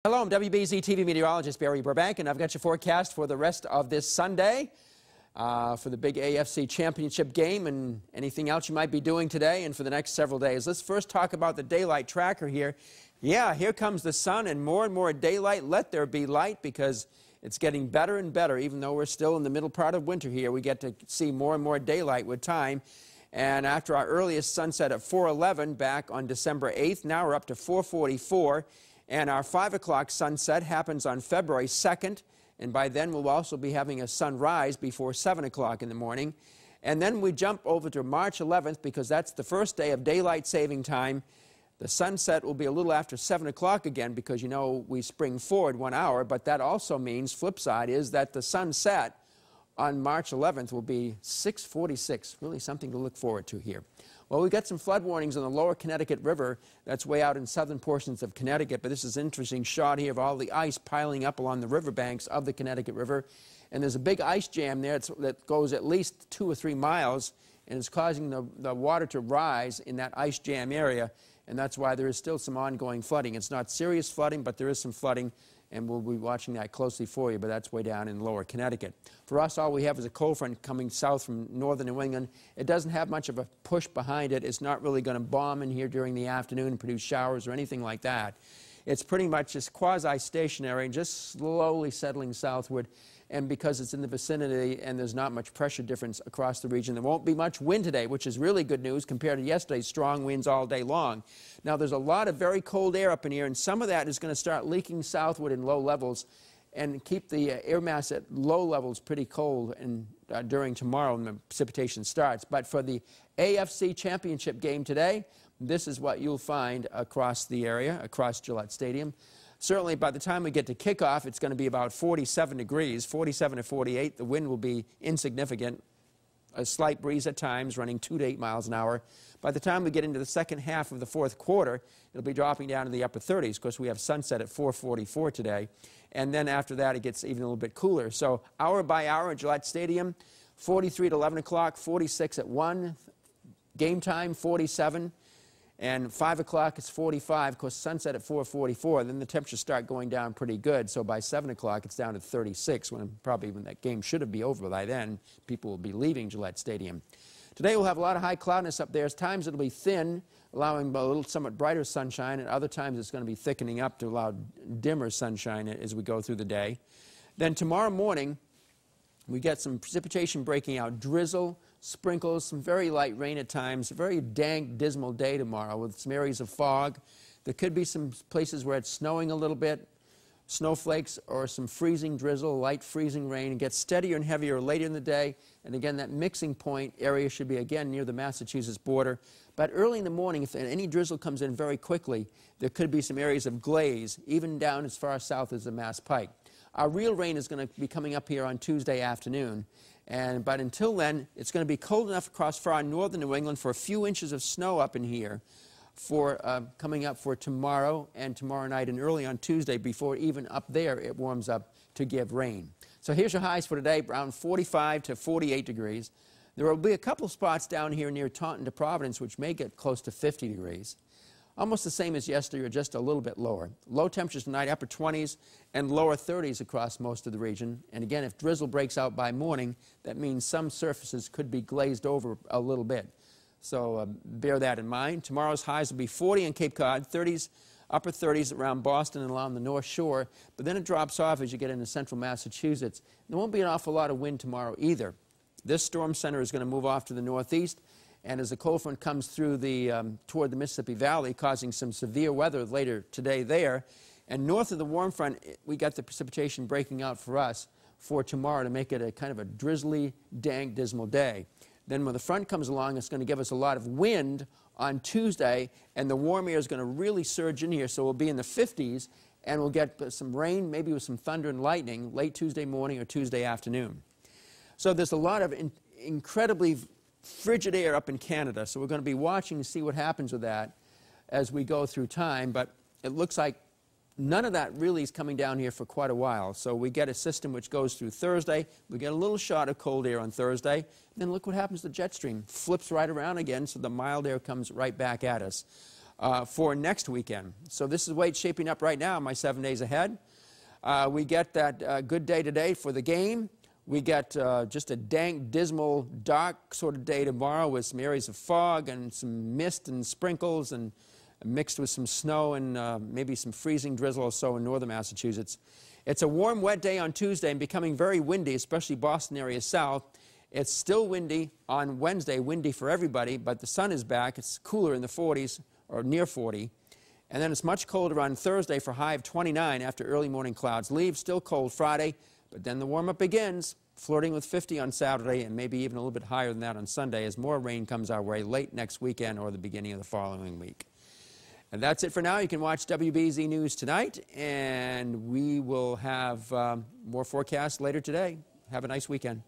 Hello, I'm wbz-tv meteorologist Barry Burbank, and I've got your forecast for the rest of this Sunday for the big AFC championship game and anything else you might be doing today and for the next several days. Let's first talk about the daylight tracker here. Yeah, here comes the sun and more daylight. Let there be light because it's getting better and better. Even though we're still in the middle part of winter here, we get to see more and more daylight with time. And after our earliest sunset at 4:11 back on December 8th, now we're up to 4:44. And our 5 o'clock sunset happens on February 2nd, and by then we'll also be having a sunrise before 7 o'clock in the morning. And then we jump over to March 11th because that's the first day of daylight saving time. The sunset will be a little after 7 o'clock again because, you know, we spring forward 1 hour, but that also means, flip side is that the sunset on March 11th will be 6:46, really something to look forward to here. Well, we've got some flood warnings on the lower Connecticut River. That's way out in southern portions of Connecticut, but this is an interesting shot here of all the ice piling up along the riverbanks of the Connecticut River. And there's a big ice jam there that goes at least 2 or 3 miles, and it's causing the water to rise in that ice jam area, and that's why there is still some ongoing flooding. It's not serious flooding, but there is some flooding, and we'll be watching that closely for you, but that's way down in lower Connecticut. For us, all we have is a cold front coming south from northern New England. It doesn't have much of a push behind it. It's not really going to bomb in here during the afternoon and produce showers or anything like that. It's pretty much just quasi-stationary and just slowly settling southward. And because it's in the vicinity and there's not much pressure difference across the region, there won't be much wind today, which is really good news compared to yesterday's strong winds all day long. Now, there's a lot of very cold air up in here, and some of that is going to start leaking southward in low levels and keep the air mass at low levels pretty cold during tomorrow when the precipitation starts. But for the AFC championship game today, this is what you'll find across the area, across Gillette Stadium. Certainly, by the time we get to kickoff, it's going to be about 47 degrees, 47 to 48. The wind will be insignificant, a slight breeze at times, running 2 to 8 miles an hour. By the time we get into the second half of the fourth quarter, it'll be dropping down to the upper 30s. Of course, we have sunset at 4:44 today. And then after that, it gets even a little bit cooler. So hour by hour at Gillette Stadium, 43 at 11 o'clock, 46 at 1. Game time, 47. And 5 o'clock, it's 45. Of course, sunset at 4:44. Then the temperatures start going down pretty good. So by 7 o'clock, it's down to 36, when that game should be over by then. People will be leaving Gillette Stadium. Today, we'll have a lot of high cloudiness up there. At times, it'll be thin, allowing a little somewhat brighter sunshine. And other times, it's going to be thickening up to allow dimmer sunshine as we go through the day. Then tomorrow morning, we get some precipitation breaking out, drizzle, sprinkles, some very light rain at times. A very dank, dismal day tomorrow with some areas of fog. There could be some places where it's snowing a little bit, snowflakes or some freezing drizzle, light freezing rain. It gets steadier and heavier later in the day. And again, that mixing point area should be, again, near the Massachusetts border. But early in the morning, if any drizzle comes in very quickly, there could be some areas of glaze, even down as far south as the Mass Pike. Our real rain is going to be coming up here on Tuesday afternoon. But until then, it's going to be cold enough across far northern New England for a few inches of snow up in here coming up for tomorrow and tomorrow night and early on Tuesday before even up there it warms up to give rain. So here's your highs for today, around 45 to 48 degrees. There will be a couple spots down here near Taunton to Providence which may get close to 50 degrees. Almost the same as yesterday, or just a little bit lower. Low temperatures tonight, upper 20s and lower 30s across most of the region. And again, if drizzle breaks out by morning, that means some surfaces could be glazed over a little bit. So bear that in mind. Tomorrow's highs will be 40 in Cape Cod, 30s, upper 30s around Boston and along the North Shore. But then it drops off as you get into central Massachusetts. There won't be an awful lot of wind tomorrow either. This storm center is going to move off to the northeast. And as the cold front comes through toward the Mississippi Valley, causing some severe weather later today there. And north of the warm front, we got the precipitation breaking out for us for tomorrow to make it a kind of a drizzly, dank, dismal day. Then when the front comes along, it's going to give us a lot of wind on Tuesday, and the warm air is going to really surge in here, so we'll be in the 50s, and we'll get some rain, maybe with some thunder and lightning, late Tuesday morning or Tuesday afternoon. So there's a lot of incredibly frigid air up in Canada, so we're going to be watching to see what happens with that as we go through time, but it looks like none of that really is coming down here for quite a while. So we get a system which goes through Thursday, we get a little shot of cold air on Thursday, and then look what happens to the jet stream. Flips right around again, so the mild air comes right back at us. for next weekend. So this is the way it's shaping up right now, my 7 days ahead. We get that good day today for the game. We get just a dank, dismal, dark sort of day tomorrow with some areas of fog and some mist and sprinkles and mixed with some snow and maybe some freezing drizzle or so in northern Massachusetts. It's a warm, wet day on Tuesday and becoming very windy, especially Boston area south. It's still windy on Wednesday, windy for everybody, but the sun is back. It's cooler in the 40s or near 40. And then it's much colder on Thursday for a high of 29 after early morning clouds leave. Still cold Friday, but then the warm-up begins, flirting with 50 on Saturday and maybe even a little bit higher than that on Sunday as more rain comes our way late next weekend or the beginning of the following week. And that's it for now. You can watch WBZ News tonight, and we will have more forecasts later today. Have a nice weekend.